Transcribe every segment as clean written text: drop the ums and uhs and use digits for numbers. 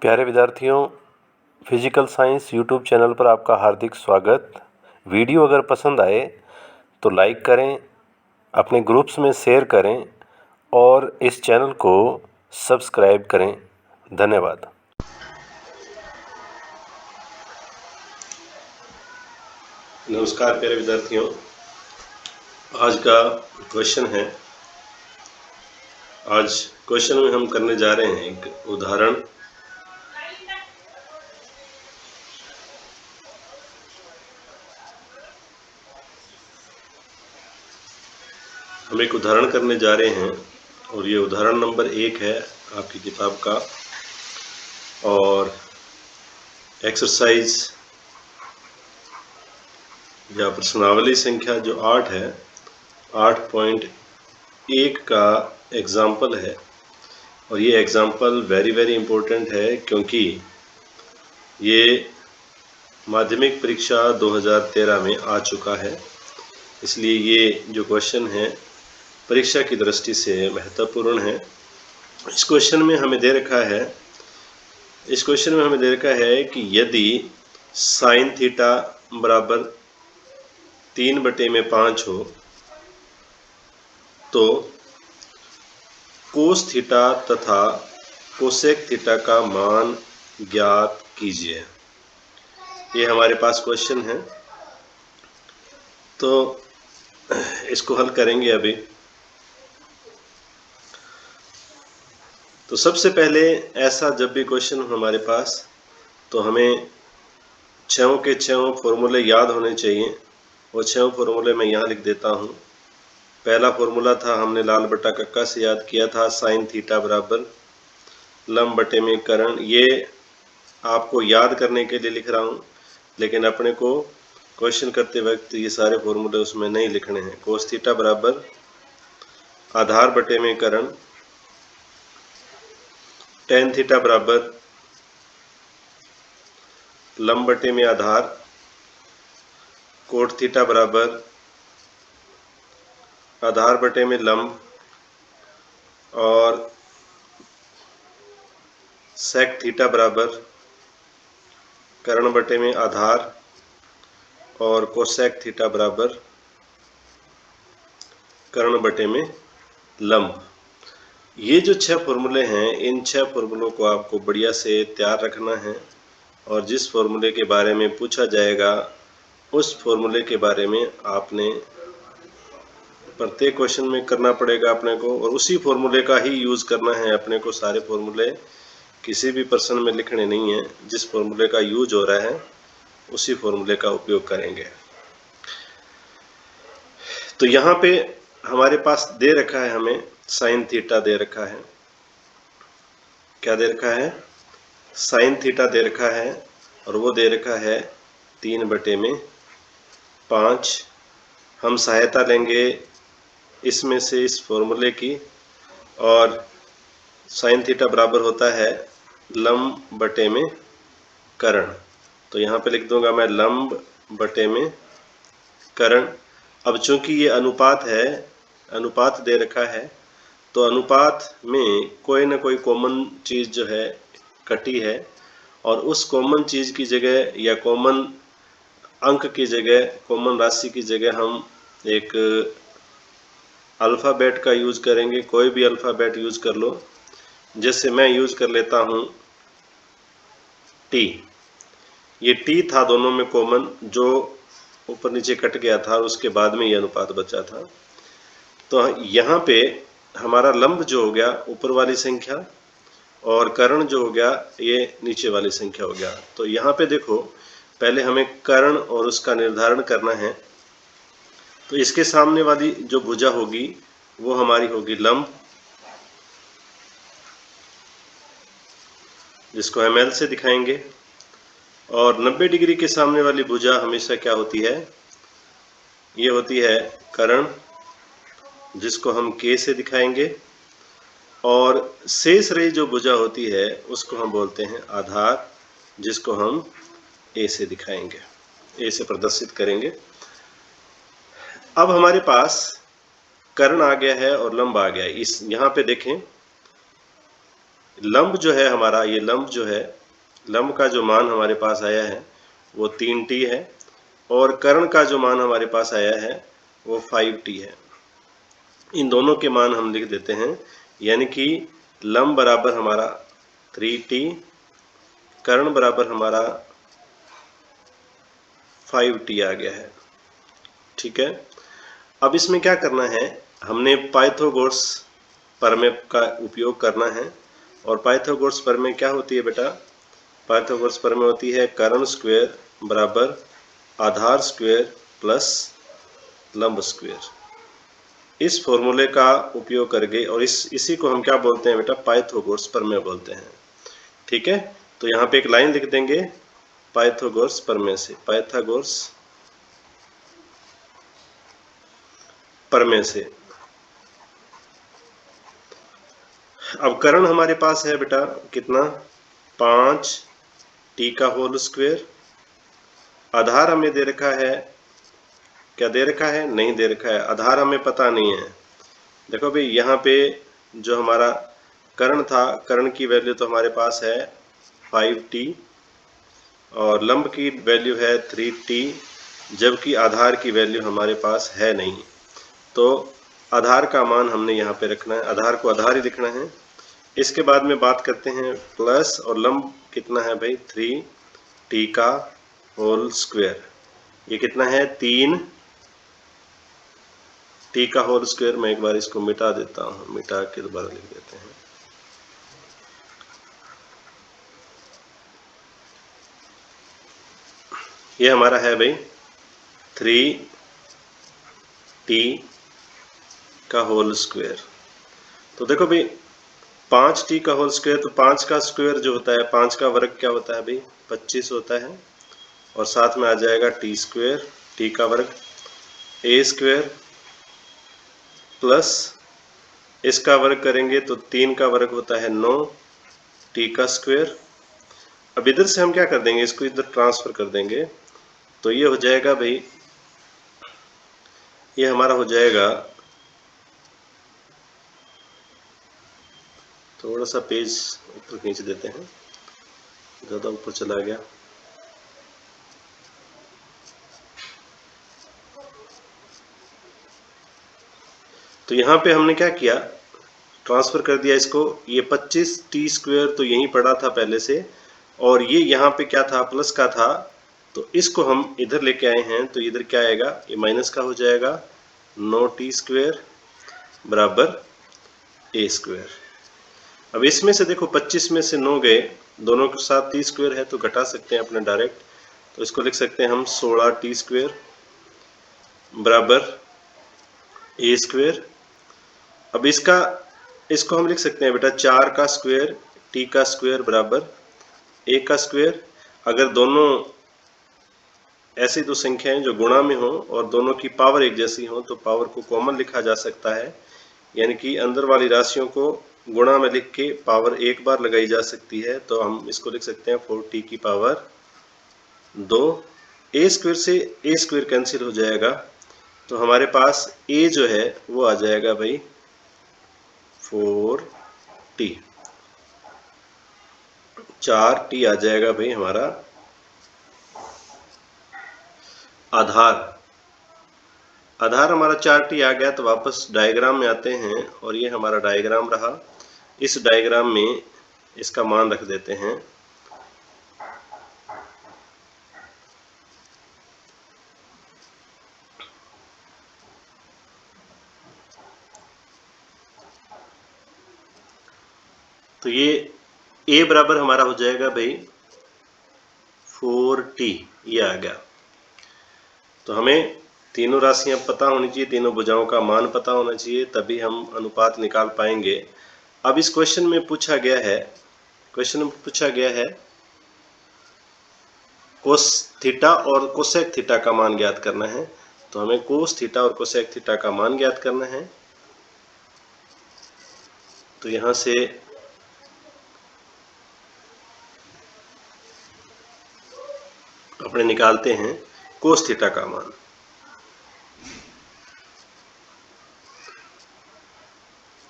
प्यारे विद्यार्थियों, physical science YouTube channel पर आपका हार्दिक स्वागत। वीडियो अगर पसंद आए तो लाइक करें, अपने ग्रुप्स में शेयर करें और इस चैनल को सब्सक्राइब करें। धन्यवाद। नमस्कार प्यारे विद्यार्थियों, आज का क्वेश्चन है। आज क्वेश्चन में हम करने जा रहे हैं एक उदाहरण। हम एक उदाहरण करने जा रहे हैं और ये उदाहरण नंबर 1 है आपकी किताब का। और एक्सरसाइज या प्रश्नावली संख्या जो 8 है, 8.1 का एग्जाम्पल है। और ये एग्जाम्पल वेरी इम्पोर्टेंट है क्योंकि ये माध्यमिक परीक्षा 2013 में आ चुका है। इसलिए ये जो क्वेश्चन है परीक्षा की दृष्टि से महत्वपूर्ण है। इस क्वेश्चन में हमें दे रखा है कि यदि साइन थीटा बराबर 3/5 हो तो कोस थीटा तथा कोसेक थीटा का मान ज्ञात कीजिए। ये हमारे पास क्वेश्चन है, तो इसको हल करेंगे अभी। तो सबसे पहले ऐसा जब भी क्वेश्चन हो हमारे पास तो हमें छहों के छहों फॉर्मूले याद होने चाहिए। वो छहों फॉर्मूले मैं यहाँ लिख देता हूँ। पहला फॉर्मूला था, हमने लाल बटा कक्का से याद किया था, साइन थीटा बराबर लंब बटे में करण। ये आपको याद करने के लिए लिख रहा हूँ, लेकिन अपने को क्वेश्चन करते वक्त ये सारे फॉर्मूले उसमें नहीं लिखने हैं। कोस थीटा बराबर आधार बटे में करण, टेन थीटा बराबर लंब बटे में आधार, कोट थीटा बराबर आधार बटे में लंब, और सेक थीटा बराबर कर्ण बटे में आधार, और कोसेक थीटा बराबर कर्ण बटे में लंब। ये जो 6 फॉर्मूले हैं, इन 6 फॉर्मूलों को आपको बढ़िया से तैयार रखना है। और जिस फॉर्मूले के बारे में पूछा जाएगा उस फॉर्मूले के बारे में आपने प्रत्येक क्वेश्चन में करना पड़ेगा अपने को, और उसी फॉर्मूले का ही यूज़ करना है अपने को। सारे फॉर्मूले किसी भी प्रश्न में लिखने नहीं है, जिस फॉर्मूले का यूज हो रहा है उसी फॉर्मूले का उपयोग करेंगे। तो यहाँ पे हमारे पास दे रखा है, हमें साइन थीटा दे रखा है। क्या दे रखा है? साइन थीटा दे रखा है, और वो दे रखा है 3/5। हम सहायता लेंगे इसमें से इस फॉर्मूले की, और साइन थीटा बराबर होता है लंब बटे में करण। तो यहाँ पे लिख दूंगा मैं लंब बटे में करण। अब चूंकि ये अनुपात है, अनुपात दे रखा है, तो अनुपात में कोई ना कोई कॉमन चीज़ जो है कटी है, और उस कॉमन चीज़ की जगह या कॉमन अंक की जगह, कॉमन राशि की जगह हम एक अल्फ़ाबेट का यूज़ करेंगे। कोई भी अल्फ़ाबेट यूज़ कर लो। जैसे मैं यूज़ कर लेता हूँ टी। ये टी था दोनों में कॉमन, जो ऊपर नीचे कट गया था और उसके बाद में ये अनुपात बचा था। तो यहाँ पे हमारा लंब जो हो गया ऊपर वाली संख्या, और कर्ण जो हो गया ये नीचे वाली संख्या हो गया। तो यहाँ पे देखो, पहले हमें कर्ण और उसका निर्धारण करना है। तो इसके सामने वाली जो भुजा होगी वो हमारी होगी लंब, जिसको ml से दिखाएंगे। और 90 डिग्री के सामने वाली भुजा हमेशा क्या होती है? ये होती है कर्ण, जिसको हम K से दिखाएंगे। और शेष रही जो भुजा होती है उसको हम बोलते हैं आधार, जिसको हम A से दिखाएंगे, A से प्रदर्शित करेंगे। अब हमारे पास कर्ण आ गया है और लंब आ गया है। इस यहाँ पे देखें, लंब जो है हमारा, ये लंब जो है, लंब का जो मान हमारे पास आया है वो 3t है और कर्ण का जो मान हमारे पास आया है वो 5t है। इन दोनों के मान हम लिख देते हैं, यानी कि लंब बराबर हमारा 3t, कर्ण बराबर हमारा 5t आ गया है। ठीक है, अब इसमें क्या करना है, हमने पाइथागोरस प्रमेय का उपयोग करना है। और पाइथागोरस प्रमेय क्या होती है बेटा? पाइथागोरस प्रमेय होती है कर्ण स्क्वायर बराबर आधार स्क्वायर प्लस लंब स्क्वायर। इस फॉर्मूले का उपयोग करके, और इसी को हम क्या बोलते हैं बेटा? पाइथागोरस प्रमेय बोलते हैं। ठीक है, तो यहाँ पे एक लाइन लिख देंगे पाइथागोरस प्रमेय से, पाइथागोरस प्रमेय से। अब कर्ण हमारे पास है बेटा कितना? 5t का होल स्क्वायर। आधार हमें दे रखा है, क्या दे रखा है? नहीं दे रखा है, आधार हमें पता नहीं है। देखो भाई, यहाँ पे जो हमारा कर्ण था, कर्ण की वैल्यू तो हमारे पास है 5t और लंब की वैल्यू है 3t, जबकि आधार की वैल्यू हमारे पास है नहीं। तो आधार का मान हमने यहाँ पे रखना है, आधार को आधार ही लिखना है। इसके बाद में बात करते हैं प्लस, और लंब कितना है भाई? 3t का होल स्क्वायर। ये कितना है? 3t का होल स्क्वायर। मैं एक बार इसको मिटा देता हूँ, मिटा के दोबारा लिख देते हैं। ये हमारा है भाई 3t का होल स्क्वायर। तो देखो भाई, 5t का होल स्क्वायर, तो 5 का स्क्वायर जो होता है, 5 का वर्ग क्या होता है भाई? 25 होता है। और साथ में आ जाएगा टी स्क्वायर, टी का वर्ग, ए स्क्वायर प्लस इसका वर्ग करेंगे तो 3 का वर्ग होता है 9 टी का स्क्वायर। अब इधर से हम क्या कर देंगे, इसको इधर ट्रांसफर कर देंगे, तो ये हो जाएगा भाई, ये हमारा हो जाएगा, थोड़ा सा पेज ऊपर खींच देते हैं, ज़्यादा ऊपर चला गया। तो यहाँ पे हमने क्या किया, ट्रांसफर कर दिया इसको। ये 25t स्क्वायर तो यहीं पड़ा था पहले से, और ये यहाँ पे क्या था? प्लस का था, तो इसको हम इधर लेके आए हैं, तो इधर क्या आएगा? ये माइनस का हो जाएगा। 9t स्क्वायर बराबर a स्क्वायर। अब इसमें से देखो, 25 में से 9 गए, दोनों के साथ t स्क्वायर है तो घटा सकते हैं अपने डायरेक्ट, तो इसको लिख सकते हैं हम 16t स्क्वायर बराबर a स्क्वायर। अब इसको हम लिख सकते हैं बेटा 4 का स्क्वायर t का स्क्वायर बराबर a का स्क्वायर। अगर दोनों ऐसी दो संख्याएं जो गुणा में हो और दोनों की पावर एक जैसी हो, तो पावर को कॉमन लिखा जा सकता है, यानी कि अंदर वाली राशियों को गुणा में लिख के पावर एक बार लगाई जा सकती है। तो हम इसको लिख सकते हैं 4t की पावर 2। a स्क्वायर से a स्क्वायर कैंसिल हो जाएगा, तो हमारे पास a जो है वो आ जाएगा भाई 4t, 4t आ जाएगा भाई हमारा आधार। आधार हमारा 4t आ गया, तो वापस डायग्राम में आते हैं, और ये हमारा डायग्राम रहा। इस डायग्राम में इसका मान रख देते हैं। तो ये a बराबर हमारा हो जाएगा भाई 4t, ये आ गया। तो हमें तीनों राशियां पता होनी चाहिए, तीनों भुजाओं का मान पता होना चाहिए, तभी हम अनुपात निकाल पाएंगे। अब इस क्वेश्चन में पूछा गया है कोस थीटा और कोसेक थीटा का मान ज्ञात करना है। तो हमें कोस थीटा और कोसेक थीटा का मान ज्ञात करना है। तो यहां से अपने निकालते हैं कोस थीटा का मान।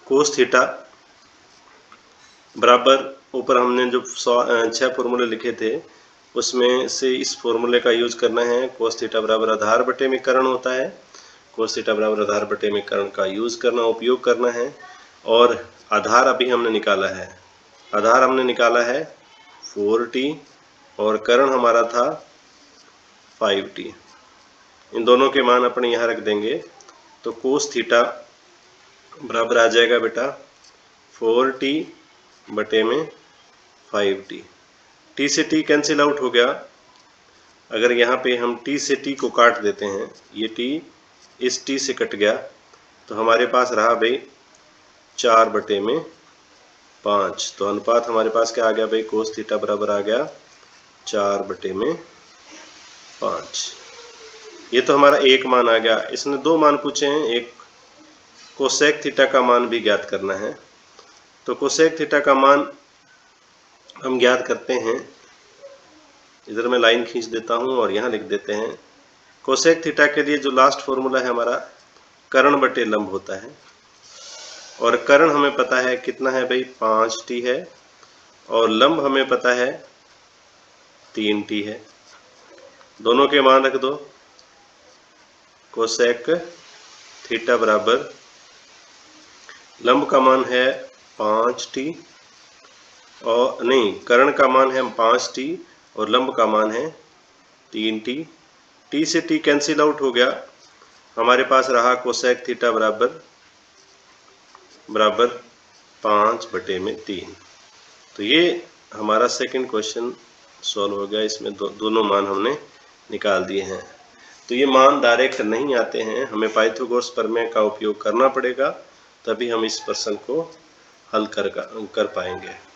कोस थीटा बराबर ऊपर हमने जो 6 फॉर्मूले लिखे थे उसमें से इस फॉर्मूले का यूज करना है। कोस थीटा बराबर आधार बटे में कर्ण होता है। कोस थीटा बराबर आधार बटे में कर्ण का यूज करना, उपयोग करना है। और आधार अभी हमने निकाला है, आधार हमने निकाला है 4t और कर्ण हमारा था 5t। इन दोनों के मान अपने यहाँ रख देंगे तो कोस थीटा बराबर आ जाएगा बेटा 4t बटे में 5t। t से t कैंसिल आउट हो गया। अगर यहाँ पे हम t से t को काट देते हैं, ये t इस t से कट गया, तो हमारे पास रहा भाई 4 बटे में 5। तो अनुपात हमारे पास क्या आ गया भाई, कोस थीटा बराबर आ गया 4 बटे में 5। ये तो हमारा एक मान आ गया। इसने दो मान पूछे हैं, एक कोसेक थीटा का मान भी ज्ञात करना है। तो कोसेक थीटा का मान हम ज्ञात करते हैं, इधर मैं लाइन खींच देता हूं और यहाँ लिख देते हैं। कोसेक थीटा के लिए जो लास्ट फॉर्मूला है हमारा कर्ण बटे लंब होता है, और कर्ण हमें पता है कितना है भाई 5t है, और लंब हमें पता है 3t है। दोनों के मान रख दो। कोसेक थीटा बराबर लंब का मान है 5t और नहीं, कर्ण का मान है 5t और लंब का मान है 3t। t से t कैंसिल आउट हो गया, हमारे पास रहा कोसेक थीटा बराबर 5 बटे में 3। तो ये हमारा सेकंड क्वेश्चन सॉल्व हो गया। इसमें दोनों मान हमने निकाल दिए हैं। तो ये मान डायरेक्ट नहीं आते हैं, हमें पाइथागोरस प्रमेय का उपयोग करना पड़ेगा, तभी हम इस प्रश्न को हल कर पाएंगे।